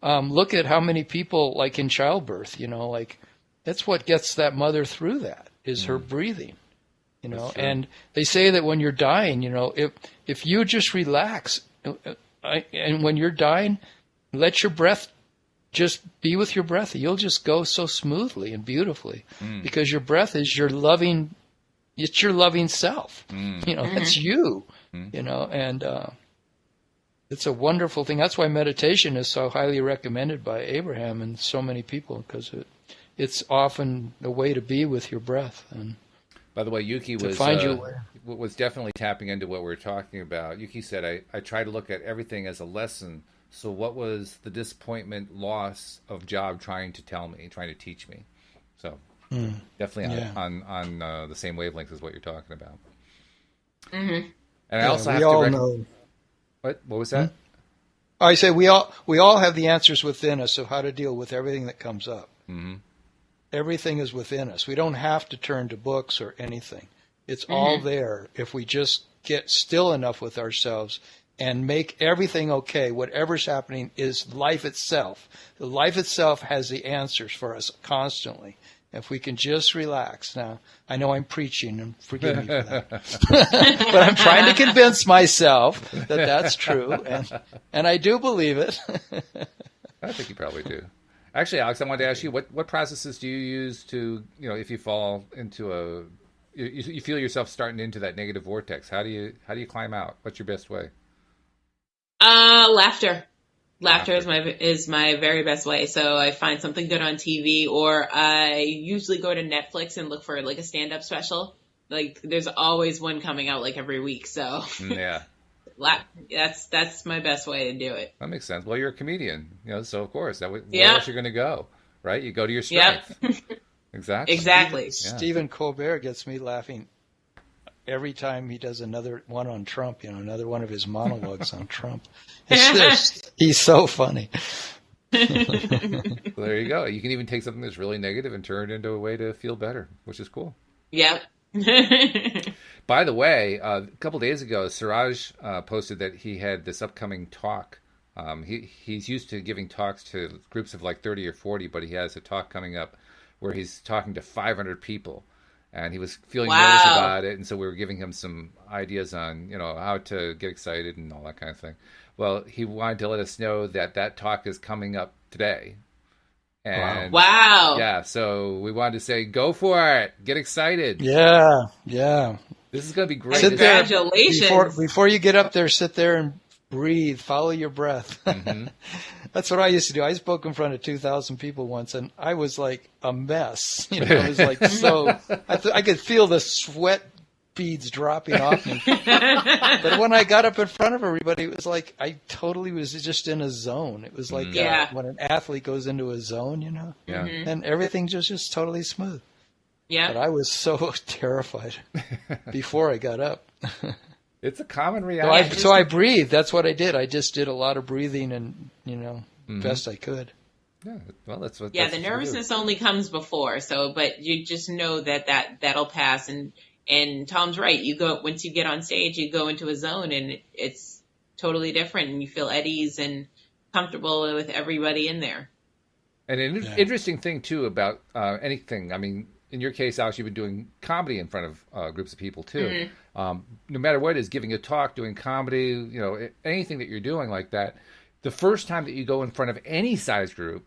Look at how many people, like in childbirth, that's what gets that mother through that, is her breathing. And they say that when you're dying, if you just relax, and when you're dying, let your breath just be with your breath. You'll just go so smoothly and beautifully, because your breath is it's your loving self. That's you. And it's a wonderful thing. That's why meditation is so highly recommended by Abraham and so many people, because it's often a way to be with your breath. And by the way, Yuki was definitely tapping into what we were talking about. Yuki said, I try to look at everything as a lesson. So what was the disappointment, loss of job trying to teach me? So definitely on the same wavelength as what you're talking about. And I also have to know. What was that? I say we all have the answers within us of how to deal with everything that comes up. Everything is within us. We don't have to turn to books or anything. It's all there if we just get still enough with ourselves and make everything okay. Whatever's happening is life itself. The life itself has the answers for us constantly. If we can just relax. Now, I know I'm preaching, and forgive me for that. But I'm trying to convince myself that that's true, and I do believe it. I think you probably do. Actually, Alyx, I wanted to ask you, what processes do you use to, if you fall into you feel yourself starting into that negative vortex, how do you climb out? What's your best way? Laughter. Laughter is my very best way. So I find something good on TV, or I usually go to Netflix and look for like a stand-up special. Like there's always one coming out like every week. So yeah, that's my best way to do it. that makes sense. Well, you're a comedian, so of course where else you're going to go, right? You go to your strength. Yep. Exactly. Stephen Colbert gets me laughing every time he does another one on Trump, another one of his monologues on Trump. He's so funny. Well, there you go. You can even take something that's really negative and turn it into a way to feel better, which is cool. Yep. By the way, a couple days ago, Siraj posted that he had this upcoming talk. He's used to giving talks to groups of like 30 or 40, but he has a talk coming up where he's talking to 500 people. And he was feeling nervous about it, and so we were giving him some ideas on, how to get excited and all that kind of thing. Well, he wanted to let us know that talk is coming up today. And wow. Yeah, so we wanted to say, go for it. Get excited. Yeah. This is going to be great. Congratulations. Before you get up there, sit there and breathe. Follow your breath. Mm-hmm. That's what I used to do. I spoke in front of 2,000 people once, and I was like a mess. It was like I could feel the sweat beads dropping off me. But when I got up in front of everybody, it was like I totally was just in a zone. It was like when an athlete goes into a zone, Yeah. and everything just totally smooth. Yeah. But I was so terrified before I got up. It's a common reaction. So I breathed. That's what I did. I just did a lot of breathing and, best I could. Yeah, well, that's what. Yeah, the nervousness only comes before. So, but you just know that'll pass. And Tom's right. Once you get on stage, you go into a zone, and it's totally different, and you feel at ease and comfortable with everybody in there. And an interesting thing too about anything. I mean, in your case, Alex, you've been doing comedy in front of groups of people too. Mm-hmm. No matter what it is, giving a talk, doing comedy, anything that you're doing like that, the first time that you go in front of any size group,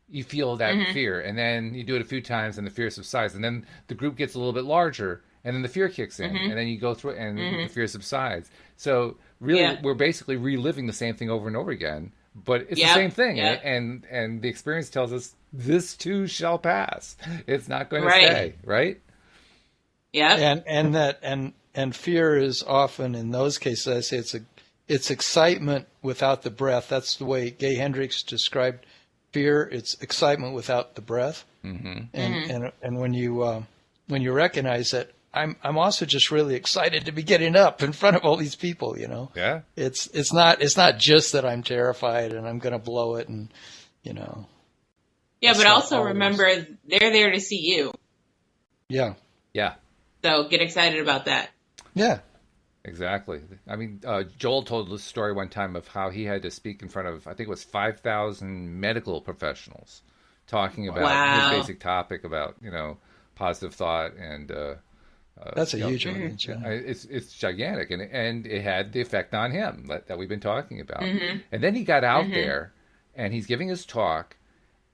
you feel that fear. And then you do it a few times and the fear subsides. And then the group gets a little bit larger and then the fear kicks in. And then you go through it and the fear subsides. So really, we're basically reliving the same thing over and over again. But it's the same thing. Yep. And the experience tells us this too shall pass. It's not going to stay, right? Yeah. And fear is often, in those cases, I say it's excitement without the breath. That's the way Gay Hendricks described fear. It's excitement without the breath. Mm-hmm. And when you recognize that, I'm also just really excited to be getting up in front of all these people. Yeah. It's not just that I'm terrified and I'm going to blow it and. Yeah, but also remember they're there to see you. Yeah. Yeah. So get excited about that. Yeah. Exactly. I mean, Joel told the story one time of how he had to speak in front of, I think it was 5,000 medical professionals talking about his basic topic about, positive thought and... that's a huge audience. Yeah. It's gigantic, and it had the effect on him that we've been talking about. Mm-hmm. And then he got out there, and he's giving his talk,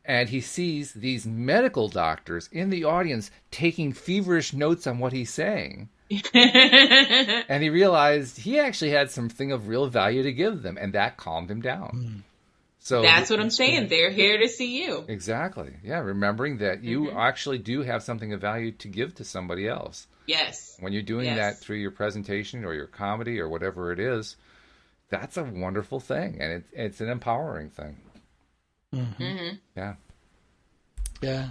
and he sees these medical doctors in the audience taking feverish notes on what he's saying. And he realized he actually had something of real value to give them, and that calmed him down. So that's what I'm saying. They're here to see you. Exactly. Yeah, remembering that you actually do have something of value to give to somebody else. Yes. When you're doing that through your presentation or your comedy or whatever it is, that's a wonderful thing, and it's an empowering thing. Yeah. Yeah.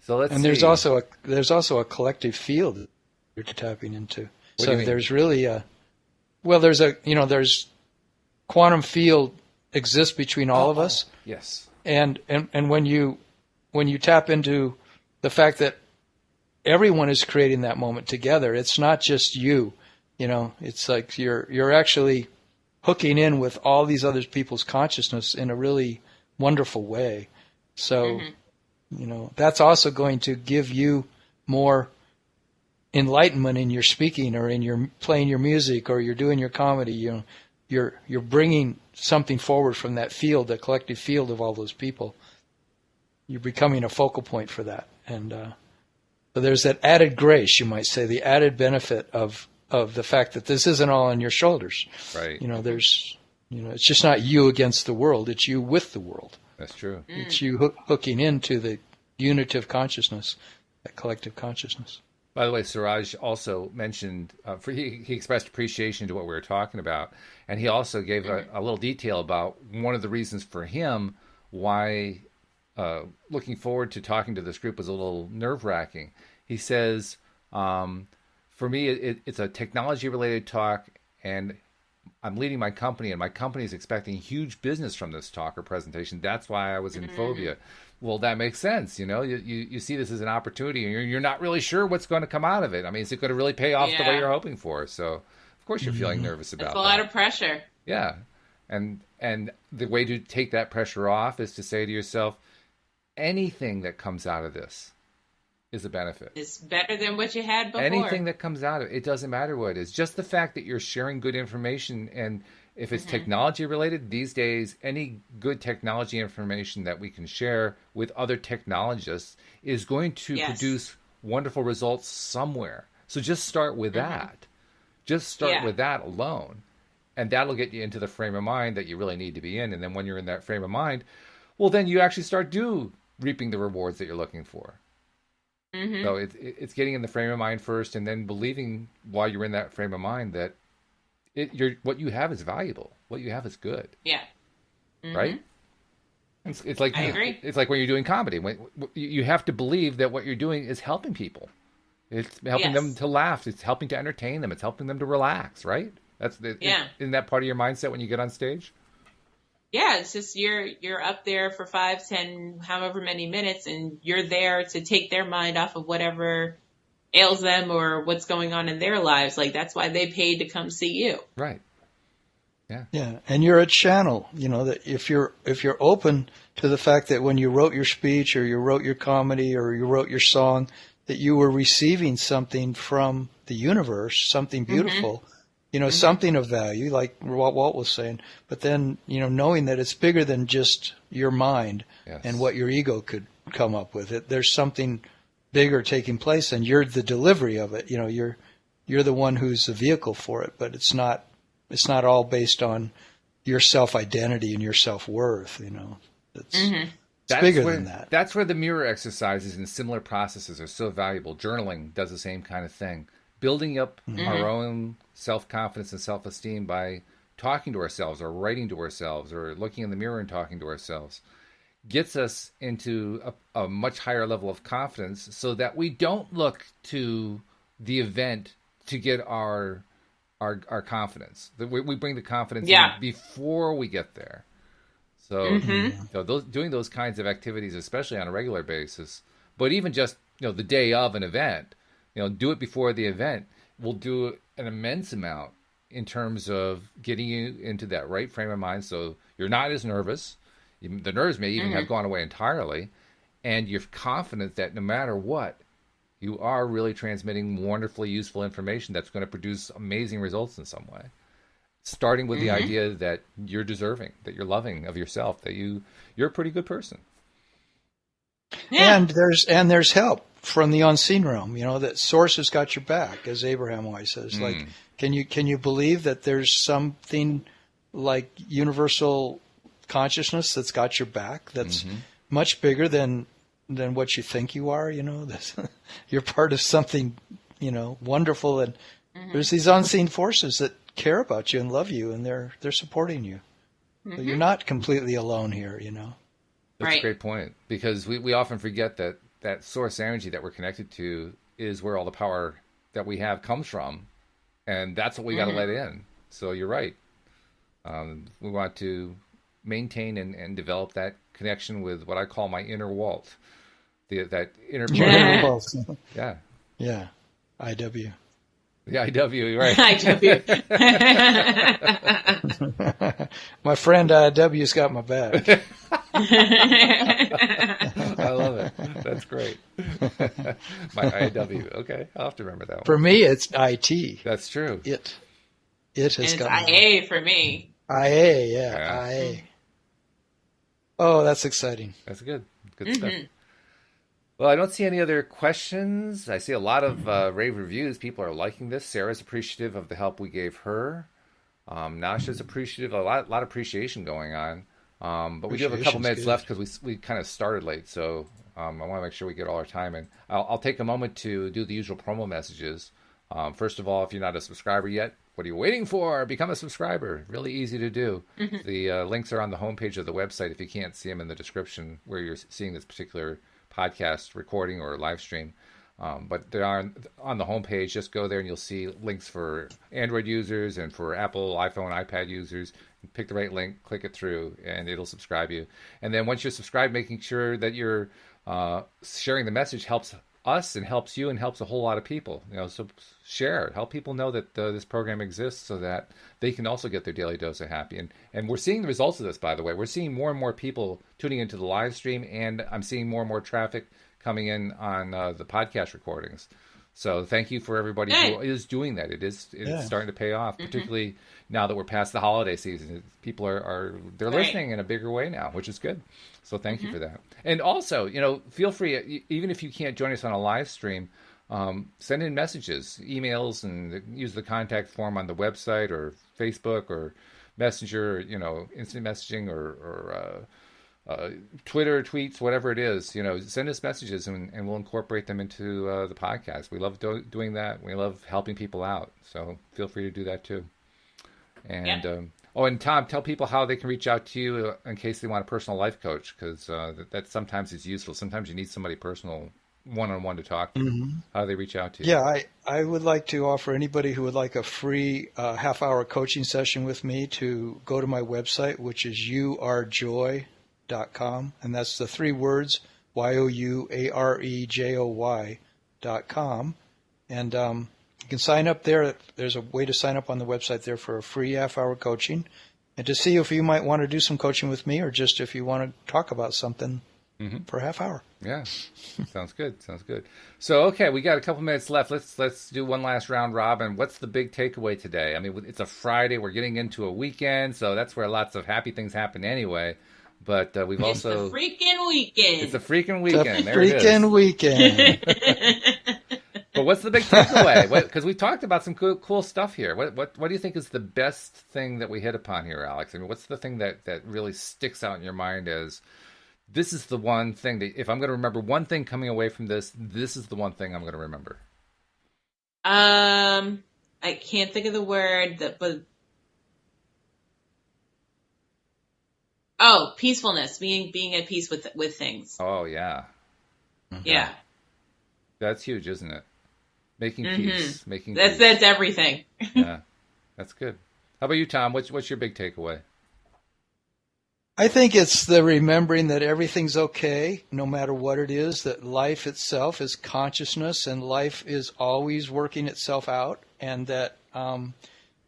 So let's. And there's also a collective field that you're tapping into. So there's really there's quantum field exists between all of us. Yes. And when you tap into the fact that everyone is creating that moment together, it's not just you. It's like you're actually hooking in with all these other people's consciousness in a really wonderful way. So, that's also going to give you more enlightenment in your speaking or in your playing your music or you're doing your comedy. You're bringing something forward from that field, the collective field of all those people. You're becoming a focal point for that. And So there's that added grace, you might say, the added benefit of the fact that this isn't all on your shoulders. Right. It's just not you against the world. It's you with the world. That's true. It's you hooking into the unitive consciousness, that collective consciousness. By the way, Suraj also mentioned, he expressed appreciation to what we were talking about. And he also gave a little detail about one of the reasons for him why looking forward to talking to this group was a little nerve-wracking. He says, for me, it's a technology-related talk, and I'm leading my company, and my company is expecting huge business from this talk or presentation. That's why I was in phobia. Well, that makes sense. You see this as an opportunity, and you're not really sure what's going to come out of it. I mean, is it going to really pay off the way you're hoping for? So, of course, you're feeling nervous about it. It's a lot of pressure. Yeah. And the way to take that pressure off is to say to yourself, anything that comes out of this is a benefit. It's better than what you had before. Anything that comes out of it, it doesn't matter what it is. Just the fact that you're sharing good information, and if it's technology related, these days, any good technology information that we can share with other technologists is going to produce wonderful results somewhere. So just start with that. Just start with that alone. And that'll get you into the frame of mind that you really need to be in. And then when you're in that frame of mind, well, then you actually start reaping the rewards that you're looking for. So it's getting in the frame of mind first, and then believing while you're in that frame of mind that what you have is valuable. What you have is good. Yeah. Right? It's like, I agree. It's like when you're doing comedy. You have to believe that what you're doing is helping people. It's helping them to laugh. It's helping to entertain them. It's helping them to relax, right? Isn't that part of your mindset when you get on stage? Yeah, it's just you're up there for 5, 10, however many minutes, and you're there to take their mind off of whatever ails them or what's going on in their lives. Like, that's why they paid to come see you. Right. Yeah. Yeah, and you're a channel. That if you're open to the fact that when you wrote your speech or you wrote your comedy or you wrote your song, that you were receiving something from the universe, something beautiful. Something of value, like what Walt was saying, but then, knowing that it's bigger than just your mind and what your ego could come up with. There's something bigger taking place, and you're the delivery of it. You're the one who's the vehicle for it, but it's not all based on your self-identity and your self-worth, It's bigger than that. That's where the mirror exercises and similar processes are so valuable. Journaling does the same kind of thing. Building up our own self-confidence and self-esteem by talking to ourselves or writing to ourselves or looking in the mirror and talking to ourselves gets us into a much higher level of confidence, so that we don't look to the event to get our confidence. We bring the confidence in before we get there. So, doing those kinds of activities, especially on a regular basis, but even just the day of an event, do it before the event, will do an immense amount in terms of getting you into that right frame of mind, so you're not as nervous. The nerves may even have gone away entirely, and you're confident that no matter what, you are really transmitting wonderfully useful information that's going to produce amazing results in some way. Starting with the idea that you're deserving, that you're loving of yourself, that you're a pretty good person. Yeah. And there's help from the unseen realm, that source has got your back, as Abraham Weiss says. Like, can you believe that there's something like universal consciousness that's got your back, that's much bigger than what you think you are, you're part of something, wonderful, and there's these unseen forces that care about you and love you, and they're supporting you. So you're not completely alone here, That's a great point, because we often forget that source energy that we're connected to is where all the power that we have comes from, and that's what we got to let in. So you're right. We want to maintain and develop that connection with what I call my inner Walt, that inner part. Yeah. Yeah. IW. The IW, right. IW. My friend IW's got my back. I love it. That's great. My IW. Okay, I'll have to remember that one. For me, it's IT. That's true. It has got IA for me. IA, yeah. IA. Oh, that's exciting. That's good. Good stuff. Well, I don't see any other questions. I see a lot of rave reviews. People are liking this. Sarah's appreciative of the help we gave her. Nasha's appreciative. A lot of appreciation going on. But we do have a couple minutes left because we kind of started late. So I want to make sure we get all our time in. I'll take a moment to do the usual promo messages. First of all, if you're not a subscriber yet, what are you waiting for? Become a subscriber. Really easy to do. Mm-hmm. The links are on the homepage of the website if you can't see them in the description where you're seeing this particular podcast recording or live stream. But they are on the homepage. Just go there and you'll see links for Android users and for Apple, iPhone, iPad users. Pick the right link, click it through, and it'll subscribe you. And then once you're subscribed, making sure that you're sharing the message helps us and helps you and helps a whole lot of people. So share it. Help people know that this program exists so that they can also get their daily dose of happy. And we're seeing the results of this, by the way. We're seeing more and more people tuning into the live stream, and I'm seeing more and more traffic coming in on the podcast recordings. So thank you for everybody who is doing that. It's starting to pay off, particularly now that we're past the holiday season. People they're listening in a bigger way now, which is good. So thank you for that. And also, feel free, even if you can't join us on a live stream, send in messages, emails, and use the contact form on the website or Facebook or Messenger, instant messaging or Twitter tweets, whatever it is, send us messages and we'll incorporate them into the podcast. We love doing that. We love helping people out. So feel free to do that too. And and Tom, tell people how they can reach out to you in case they want a personal life coach, because that sometimes is useful. Sometimes you need somebody personal, one-on-one to talk to. Mm-hmm. How do they reach out to you? Yeah, I would like to offer anybody who would like a free half-hour coaching session with me to go to my website, which is youarejoy.com, and that's the three words, youarejoy.com. And you can sign up there. There's a way to sign up on the website there for a free half-hour coaching, and to see if you might want to do some coaching with me, or just if you want to talk about something for a half hour. Yeah, sounds good. Sounds good. So, okay, we got a couple minutes left. Let's do one last round robin. What's the big takeaway today? I mean, it's a Friday. We're getting into a weekend, so that's where lots of happy things happen anyway. But we've also... It's a freaking weekend. It's a freaking weekend. There it is. Freaking weekend. But what's the big takeaway? Because we talked about some cool stuff here. What do you think is the best thing that we hit upon here, Alyx? I mean, what's the thing that really sticks out in your mind as... This is the one thing that if I'm going to remember one thing coming away from this, this is the one thing I'm going to remember. I can't think of the word, but peacefulness, being at peace with things. Oh yeah, yeah. That's huge, isn't it? Making peace, that's everything. Yeah, that's good. How about you, Tom? What's your big takeaway? I think it's the remembering that everything's okay, no matter what it is, that life itself is consciousness and life is always working itself out, and that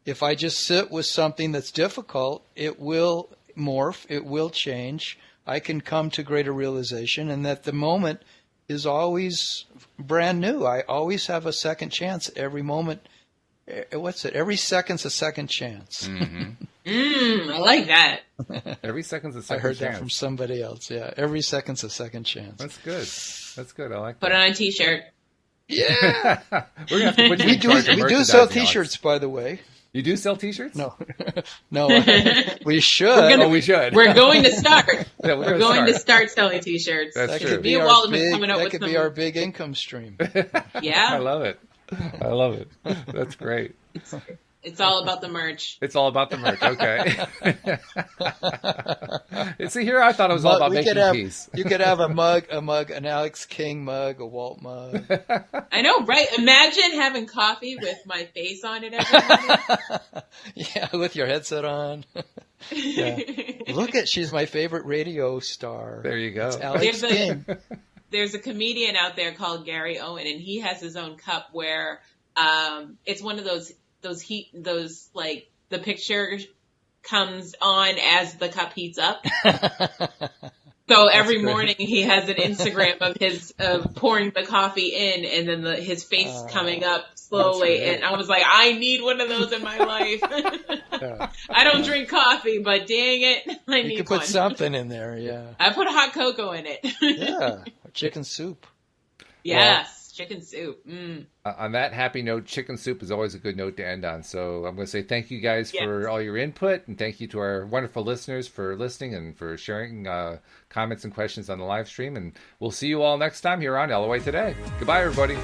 if I just sit with something that's difficult, it will morph, it will change. I can come to greater realization, and that the moment is always brand new. I always have a second chance every moment. Every second's a second chance. Mm-hmm. I like that. Every second's a second chance. I heard that from somebody else. Yeah, every second's a second chance. That's good. That's good. I like that. Put it on a T-shirt. Yeah. We're gonna have to put you we do sell T-shirts, by the way. You do sell T-shirts? No. We should. We should. We're going to start. Yeah, we're going to start selling T-shirts. That true. Could be that could be our big income stream. Yeah. I love it. That's great. It's all about the merch. It's all about the merch. Okay. See, here I thought it was all about making peace. You could have a mug, an Alyx King mug, a Walt mug. I know, right? Imagine having coffee with my face on it every morning. Yeah, with your headset on. Yeah. She's my favorite radio star. There you go. It's Alyx King. There's a comedian out there called Gary Owen, and he has his own cup where it's one of those like the picture comes on as the cup heats up. So every morning he has an Instagram of his pouring the coffee in, and then his face coming up slowly. And I was like, I need one of those in my life. Yeah. I don't drink coffee, but dang it, I need one. You could put something in there, yeah. I put hot cocoa in it. Yeah, chicken soup. Yes, chicken soup. On that happy note, chicken soup is always a good note to end on. So I'm going to say thank you guys for all your input, and thank you to our wonderful listeners for listening and for sharing comments and questions on the live stream. And we'll see you all next time here on LOA Today. Goodbye, everybody.